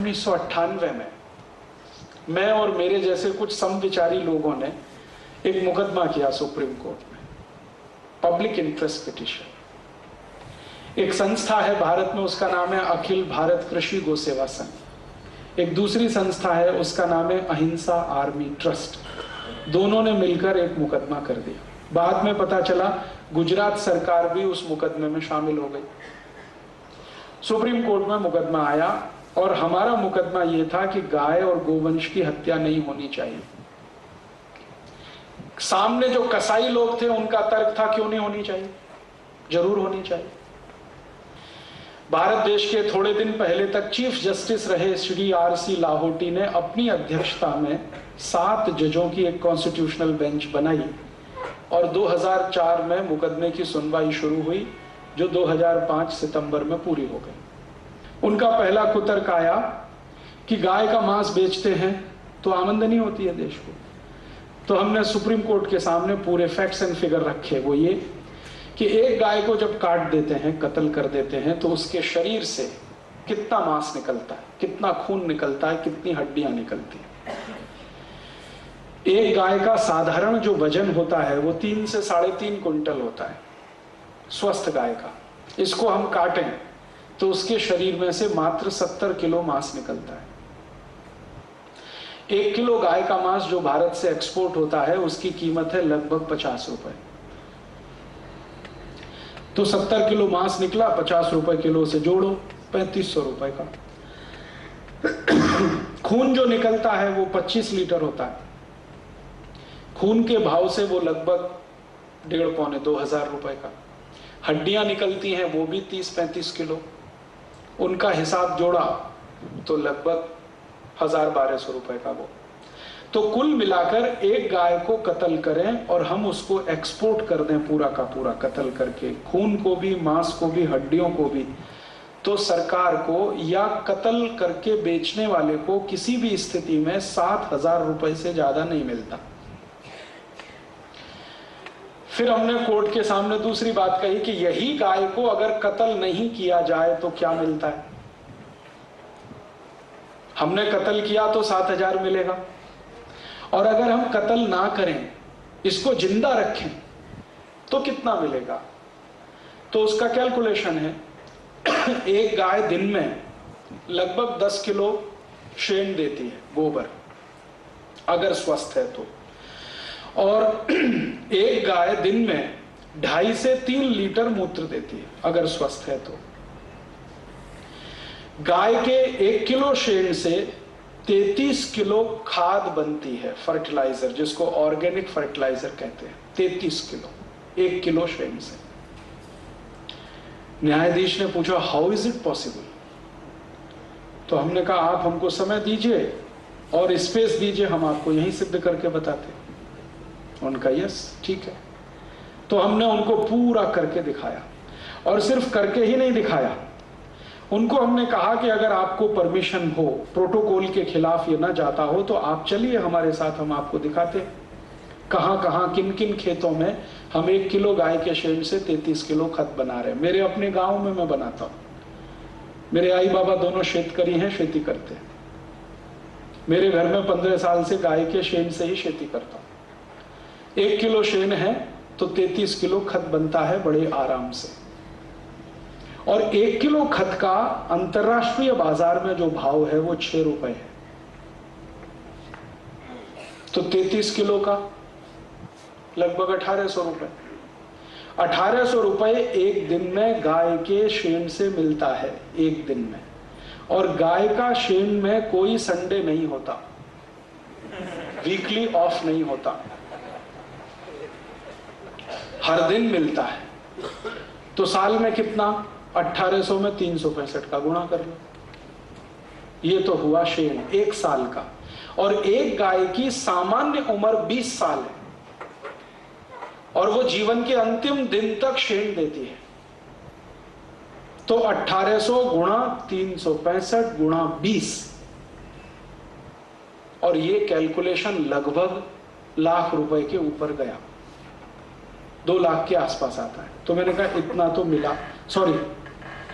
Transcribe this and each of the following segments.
1998 में मैं और मेरे जैसे कुछ समविचारी लोगों ने एक मुकदमा किया सुप्रीम कोर्ट में, पब्लिक इंटरेस्ट पिटीशन। एक संस्था है भारत में, उसका नाम है अखिल भारत कृषि गो सेवा संघ। एक दूसरी संस्था है, उसका नाम है अहिंसा आर्मी ट्रस्ट। दोनों ने मिलकर एक मुकदमा कर दिया। बाद में पता चला गुजरात सरकार भी उस मुकदमे में शामिल हो गई। सुप्रीम कोर्ट में मुकदमा आया और हमारा मुकदमा यह था कि गाय और गोवंश की हत्या नहीं होनी चाहिए। सामने जो कसाई लोग थे उनका तर्क था क्यों नहीं होनी चाहिए, जरूर होनी चाहिए। भारत देश के थोड़े दिन पहले तक चीफ जस्टिस रहे श्री आर.सी. लाहोटी ने अपनी अध्यक्षता में 7 जजों की एक कॉन्स्टिट्यूशनल बेंच बनाई और 2004 में मुकदमे की सुनवाई शुरू हुई, जो 2005 सितंबर में पूरी हो गई। उनका पहला कुतर्क आया कि गाय का मांस बेचते हैं तो आमदनी होती है देश को। तो हमने सुप्रीम कोर्ट के सामने पूरे फैक्ट्स एंड फिगर रखे। वो ये कि एक गाय को जब काट देते हैं, कत्ल कर देते हैं, तो उसके शरीर से कितना मांस निकलता है, कितना खून निकलता है, कितनी हड्डियां निकलती हैं। एक गाय का साधारण जो वजन होता है वो 3 से 3.5 कुंटल होता है, स्वस्थ गाय का। इसको हम काटें तो उसके शरीर में से मात्र 70 किलो मांस निकलता है। 1 किलो गाय का मांस जो भारत से एक्सपोर्ट होता है उसकी कीमत है लगभग 50 रुपए। तो 70 किलो मांस निकला, 50 रुपए किलो से जोड़ो, 3500 रुपए का। खून जो निकलता है वो 25 लीटर होता है। खून के भाव से वो लगभग 1,500-2 हजार रुपए का। हड्डियां निकलती हैं वो भी 30-35 किलो। उनका हिसाब जोड़ा तो लगभग 1,000-1,200 रुपए का वो। तो कुल मिलाकर एक गाय को कत्ल करें और हम उसको एक्सपोर्ट कर दें पूरा का पूरा कत्ल करके, खून को भी, मांस को भी, हड्डियों को भी, तो सरकार को या कत्ल करके बेचने वाले को किसी भी स्थिति में 7,000 रुपए से ज्यादा नहीं मिलता। फिर हमने कोर्ट के सामने दूसरी बात कही कि यही गाय को अगर कत्ल नहीं किया जाए तो क्या मिलता है। हमने कत्ल किया तो 7,000 मिलेगा, और अगर हम कत्ल ना करें, इसको जिंदा रखें, तो कितना मिलेगा। तो उसका कैलकुलेशन है, एक गाय दिन में लगभग 10 किलो शेन देती है, गोबर, अगर स्वस्थ है तो। और एक गाय दिन में 2.5 से 3 लीटर मूत्र देती है, अगर स्वस्थ है तो। गाय के 1 किलो शेण से 33 किलो खाद बनती है, फर्टिलाइजर, जिसको ऑर्गेनिक फर्टिलाइजर कहते हैं। 33 किलो 1 किलो शेण से। न्यायाधीश ने पूछा हाउ इज इट पॉसिबल। तो हमने कहा आप हमको समय दीजिए और स्पेस दीजिए, हम आपको यहीं सिद्ध करके बताते। उनका यस ठीक है। तो हमने उनको पूरा करके दिखाया, और सिर्फ करके ही नहीं दिखाया, उनको हमने कहा कि अगर आपको परमिशन हो, प्रोटोकॉल के खिलाफ ये ना जाता हो, तो आप चलिए हमारे साथ, हम आपको दिखाते कहां कहां किन किन खेतों में हम 1 किलो गाय के शेण से 33 किलो खत बना रहे हैं। मेरे अपने गांव में मैं बनाता हूं। मेरे आई बाबा दोनों शेतकरी हैं, खेती करते हैं। मेरे घर में 15 साल से गाय के शेण से ही खेती करता हूं। 1 किलो शेण है तो 33 किलो खत बनता है बड़े आराम से। और 1 किलो खत का अंतरराष्ट्रीय बाजार में जो भाव है वो 6 रुपए है। तो 33 किलो का लगभग 1,800 रुपए। 1,800 रुपए एक दिन में गाय के शेण से मिलता है, एक दिन में। और गाय का शेण में कोई संडे नहीं होता, वीकली ऑफ नहीं होता, हर दिन मिलता है। तो साल में कितना, 1,800 में 365 का गुणा कर लो। ये तो हुआ शेण 1 साल का। और एक गाय की सामान्य उम्र 20 साल है, और वो जीवन के अंतिम दिन तक शेण देती है। तो 1,800 गुणा 365 गुणा 20, और ये कैलकुलेशन लगभग लाख रुपए के ऊपर गया, 2 लाख के आसपास आता है। तो मैंने कहा इतना तो मिला, सॉरी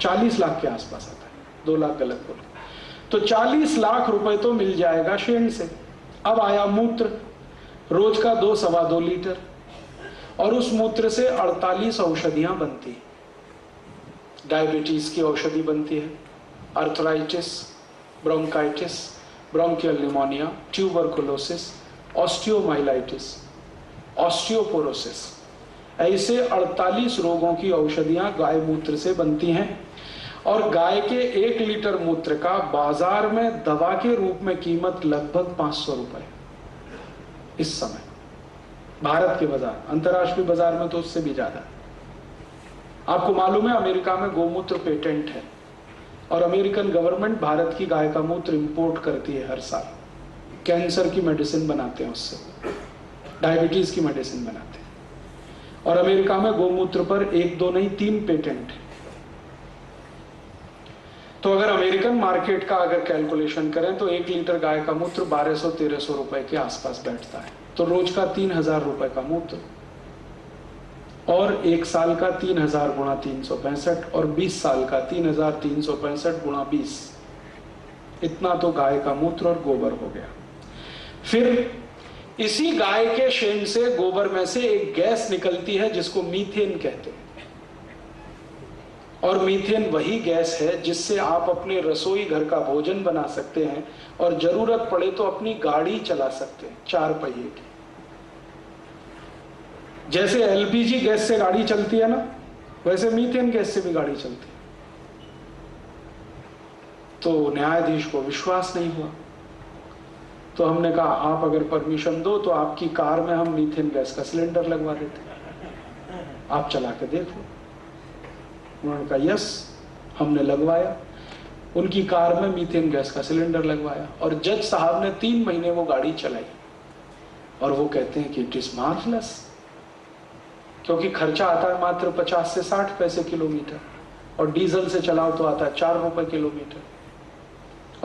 40 लाख के आसपास आता है, 2 लाख गलत बोला। तो 40 लाख रुपए तो मिल जाएगा शेण से। अब आया मूत्र, रोज का 2-2.25 लीटर, और उस मूत्र से 48 औषधियां बनती है। डायबिटीज की औषधि बनती है, arthritis, bronchitis, bronchial pneumonia, tuberculosis, osteomyelitis, osteoporosis, ऐसे 48 रोगों की औषधियां गाय मूत्र से बनती हैं। और गाय के 1 लीटर मूत्र का बाजार में दवा के रूप में कीमत लगभग 500 रुपए इस समय भारत के बाजार। अंतर्राष्ट्रीय बाजार में तो उससे भी ज्यादा। आपको मालूम है अमेरिका में गोमूत्र पेटेंट है, और अमेरिकन गवर्नमेंट भारत की गाय का मूत्र इंपोर्ट करती है हर साल। कैंसर की मेडिसिन बनाते हैं उससे, डायबिटीज की मेडिसिन बनाते हैं, और अमेरिका में गोमूत्र पर 1-2 नहीं 3 पेटेंट है। तो अगर अमेरिकन मार्केट का अगर कैलकुलेशन करें तो 1 लीटर गाय का मूत्र 1200-1300 रुपए के आसपास बैठता है। तो रोज का 3000 रुपए का मूत्र, और 1 साल का 3000 गुणा 365, और 20 साल का 3365 गुणा 20, इतना तो गाय का मूत्र और गोबर हो गया। फिर इसी गाय के शेण से, गोबर में से एक गैस निकलती है जिसको मीथेन कहते हैं, और मीथेन वही गैस है जिससे आप अपने रसोई घर का भोजन बना सकते हैं, और जरूरत पड़े तो अपनी गाड़ी चला सकते हैं 4 पहिए की। जैसे एलपीजी गैस से गाड़ी चलती है ना, वैसे मीथेन गैस से भी गाड़ी चलती है। तो न्यायाधीश को विश्वास नहीं हुआ, तो हमने कहा आप अगर परमिशन दो तो आपकी कार में हम मीथेन गैस का सिलेंडर लगवा देते, आप चला के देख लो। उन्होंने कहा यस, हमने लगवाया, उनकी कार में मीथेन गैस का सिलेंडर लगवाया, और जज साहब ने 3 महीने वो गाड़ी चलाई, और वो कहते हैं कि इट इज मार्वलस, क्योंकि खर्चा आता है मात्र 50 से 60 पैसे किलोमीटर, और डीजल से चलाओ तो आता है 4 रुपए किलोमीटर,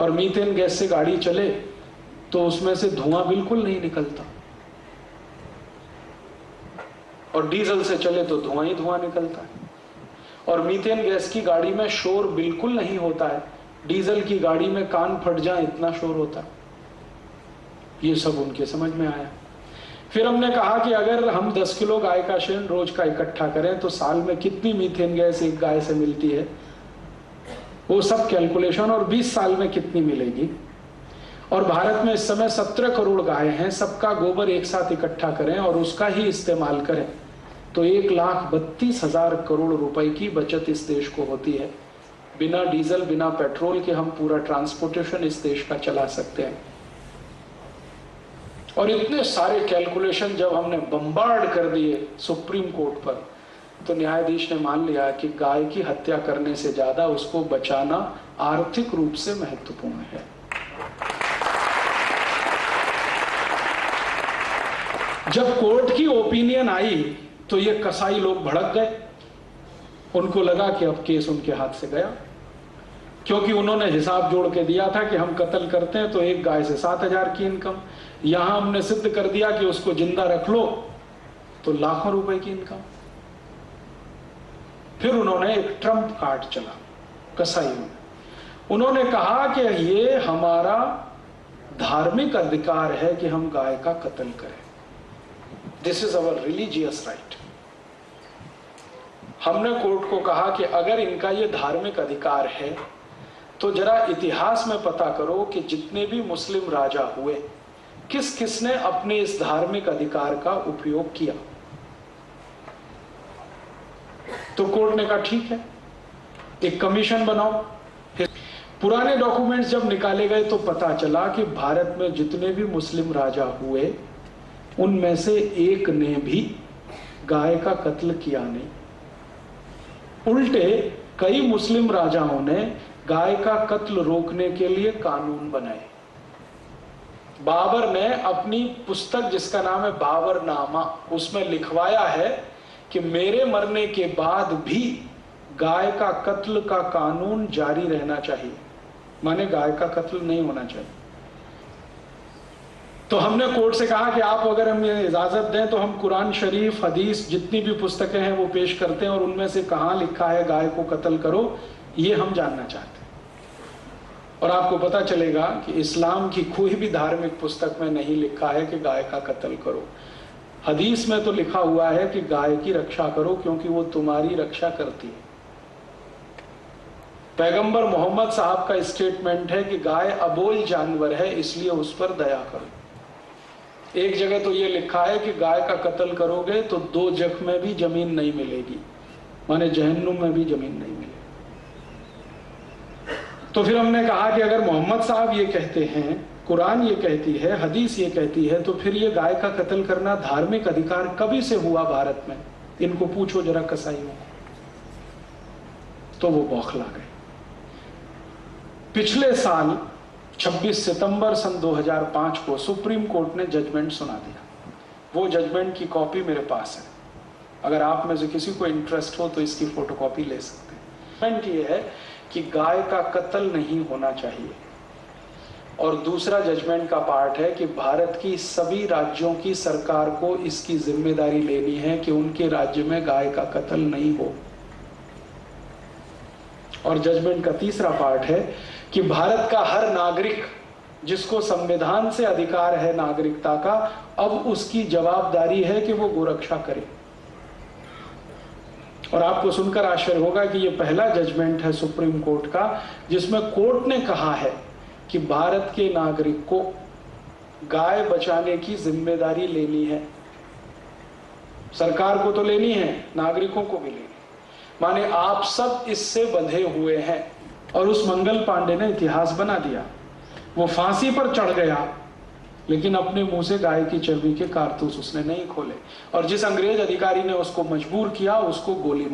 और मीथेन गैस से गाड़ी चले तो उसमें से धुआं बिल्कुल नहीं निकलता, और डीजल से चले तो धुआं ही धुआं निकलता है, और मीथेन गैस की गाड़ी में शोर बिल्कुल नहीं होता है, डीजल की गाड़ी में कान फट जाए इतना शोर होता है। ये सब उनके समझ में आया। फिर हमने कहा कि अगर हम 10 किलो गाय का शेण रोज का इकट्ठा करें तो साल में कितनी मीथेन गैस एक गाय से मिलती है, वो सब कैलकुलेशन, और 20 साल में कितनी मिलेगी। और भारत में इस समय 17 करोड़ गाय हैं, सबका गोबर एक साथ इकट्ठा करें और उसका ही इस्तेमाल करें तो 1,32,000 करोड़ रुपए की बचत इस देश को होती है। बिना डीजल, बिना पेट्रोल के हम पूरा ट्रांसपोर्टेशन इस देश का चला सकते हैं। और इतने सारे कैलकुलेशन जब हमने बम्बार्ड कर दिए सुप्रीम कोर्ट पर, तो न्यायाधीश ने मान लिया कि गाय की हत्या करने से ज्यादा उसको बचाना आर्थिक रूप से महत्वपूर्ण है। जब कोर्ट की ओपिनियन आई तो ये कसाई लोग भड़क गए, उनको लगा कि अब केस उनके हाथ से गया, क्योंकि उन्होंने हिसाब जोड़ के दिया था कि हम कत्ल करते हैं तो एक गाय से 7,000 की इनकम, यहां हमने सिद्ध कर दिया कि उसको जिंदा रख लो तो लाखों रुपए की इनकम। फिर उन्होंने एक ट्रम्प कार्ड चला कसाईयों ने, उन्होंने कहा कि ये हमारा धार्मिक अधिकार है कि हम गाय का कत्ल करें, this is our religious right. हमने कोर्ट को कहा कि अगर इनका ये धार्मिक अधिकार है तो जरा इतिहास में पता करो कि जितने भी मुस्लिम राजा हुए किस किसने अपने इस धार्मिक अधिकार का उपयोग किया। तो कोर्ट ने कहा ठीक है, एक कमीशन बनाओ। पुराने डॉक्यूमेंट्स जब निकाले गए तो पता चला कि भारत में जितने भी मुस्लिम राजा हुए उनमें से एक ने भी गाय का कत्ल किया नहीं। उल्टे कई मुस्लिम राजाओं ने गाय का कत्ल रोकने के लिए कानून बनाए। बाबर ने अपनी पुस्तक जिसका नाम है बाबरनामा, उसमें लिखवाया है कि मेरे मरने के बाद भी गाय का कत्ल का कानून जारी रहना चाहिए, माने गाय का कत्ल नहीं होना चाहिए। तो हमने कोर्ट से कहा कि आप अगर हमें इजाजत दें तो हम कुरान शरीफ, हदीस, जितनी भी पुस्तकें हैं वो पेश करते हैं और उनमें से कहां लिखा है गाय को कत्ल करो, ये हम जानना चाहते हैं। और आपको पता चलेगा कि इस्लाम की कोई भी धार्मिक पुस्तक में नहीं लिखा है कि गाय का कत्ल करो। हदीस में तो लिखा हुआ है कि गाय की रक्षा करो क्योंकि वो तुम्हारी रक्षा करती है। पैगंबर मोहम्मद साहब का स्टेटमेंट है कि गाय अबोल जानवर है, इसलिए उस पर दया करो। एक जगह तो ये लिखा है कि गाय का कत्ल करोगे तो दोजख में भी जमीन नहीं मिलेगी, माने जहन्नुम में भी जमीन नहीं मिलेगी। तो फिर हमने कहा कि अगर मोहम्मद साहब ये कहते हैं, कुरान ये कहती है, हदीस ये कहती है, तो फिर ये गाय का कत्ल करना धार्मिक अधिकार कभी से हुआ भारत में? इनको पूछो जरा कसाईयों को। तो वो बौखला गए। पिछले साल 26 सितंबर सन 2005 को सुप्रीम कोर्ट ने जजमेंट सुना दिया। वो जजमेंट की कॉपी मेरे पास है, अगर आप में से किसी को इंटरेस्ट हो तो इसकी फोटोकॉपी ले सकते हैं। जजमेंट ये है कि गाय का कत्ल नहीं होना चाहिए। और दूसरा जजमेंट का पार्ट है कि भारत की सभी राज्यों की सरकार को इसकी जिम्मेदारी लेनी है कि उनके राज्य में गाय का कत्ल नहीं हो। और जजमेंट का तीसरा पार्ट है कि भारत का हर नागरिक जिसको संविधान से अधिकार है नागरिकता का, अब उसकी जवाबदारी है कि वो गोरक्षा करे। और आपको सुनकर आश्चर्य होगा कि ये पहला जजमेंट है सुप्रीम कोर्ट का जिसमें कोर्ट ने कहा है कि भारत के नागरिक को गाय बचाने की जिम्मेदारी लेनी है। सरकार को तो लेनी है, नागरिकों को भी लेनी है। माने आप सब इससे बंधे हुए हैं। और उस मंगल पांडे ने इतिहास बना दिया। वो फांसी पर चढ़ गया लेकिन अपने मुंह से गाय की चर्बी के कारतूस उसने नहीं खोले। और जिस अंग्रेज अधिकारी ने उसको मजबूर किया उसको गोली